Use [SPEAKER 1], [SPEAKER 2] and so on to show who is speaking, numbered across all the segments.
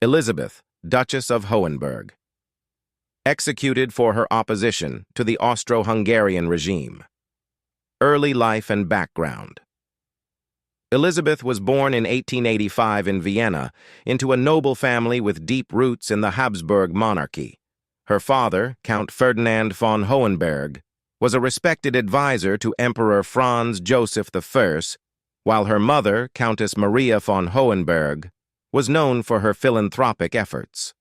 [SPEAKER 1] Elisabeth, Duchess of Hohenberg. Executed for her opposition to the Austro-Hungarian regime. Early life and background. Elizabeth was born in 1885 in Vienna into a noble family with deep roots in the Habsburg Monarchy. Her father, Count Ferdinand von Hohenberg, was a respected advisor to Emperor Franz Joseph I, while her mother, Countess Maria von Hohenberg, was known for her philanthropic efforts.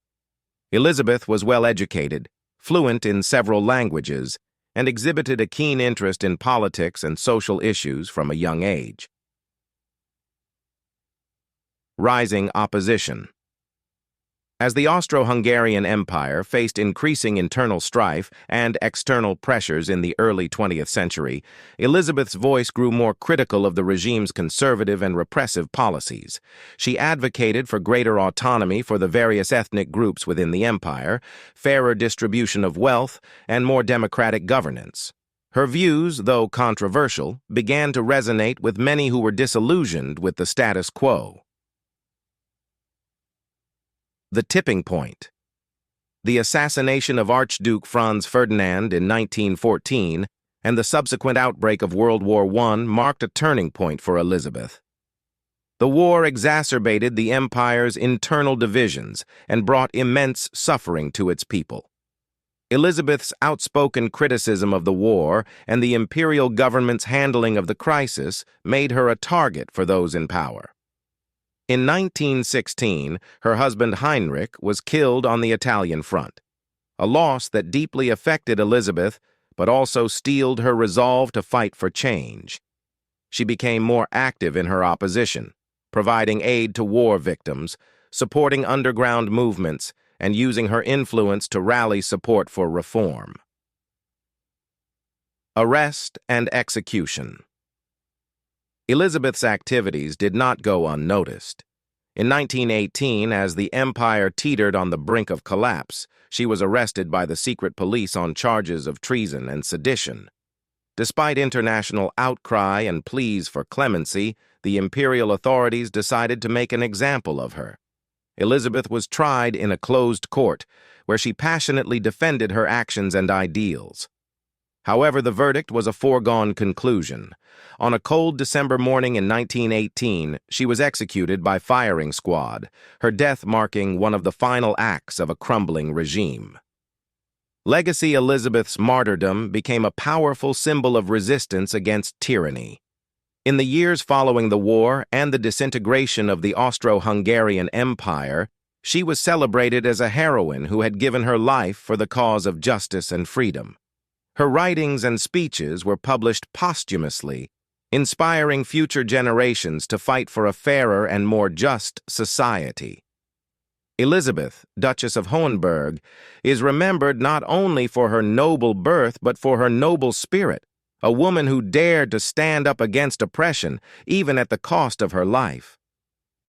[SPEAKER 1] Elizabeth was well educated, fluent in several languages, and exhibited a keen interest in politics and social issues from a young age. Rising opposition. As the Austro-Hungarian Empire faced increasing internal strife and external pressures in the early 20th century, Elizabeth's voice grew more critical of the regime's conservative and repressive policies. She advocated for greater autonomy for the various ethnic groups within the empire, fairer distribution of wealth, and more democratic governance. Her views, though controversial, began to resonate with many who were disillusioned with the status quo. The tipping point. The assassination of Archduke Franz Ferdinand in 1914 and the subsequent outbreak of World War I marked a turning point for Elizabeth. The war exacerbated the empire's internal divisions and brought immense suffering to its people. Elizabeth's outspoken criticism of the war and the imperial government's handling of the crisis made her a target for those in power. In 1916, her husband Heinrich was killed on the Italian front, a loss that deeply affected Elizabeth but also steeled her resolve to fight for change. She became more active in her opposition, providing aid to war victims, supporting underground movements, and using her influence to rally support for reform. Arrest and execution. Elizabeth's activities did not go unnoticed. In 1918, as the empire teetered on the brink of collapse, she was arrested by the secret police on charges of treason and sedition. Despite international outcry and pleas for clemency, the imperial authorities decided to make an example of her. Elizabeth was tried in a closed court, where she passionately defended her actions and ideals. However, the verdict was a foregone conclusion. On a cold December morning in 1918, she was executed by firing squad, her death marking one of the final acts of a crumbling regime. Legacy Elizabeth's martyrdom became a powerful symbol of resistance against tyranny. In the years following the war and the disintegration of the Austro-Hungarian Empire, she was celebrated as a heroine who had given her life for the cause of justice and freedom. Her writings and speeches were published posthumously, inspiring future generations to fight for a fairer and more just society. Elisabeth, Duchess of Hohenberg, is remembered not only for her noble birth but for her noble spirit, a woman who dared to stand up against oppression, even at the cost of her life.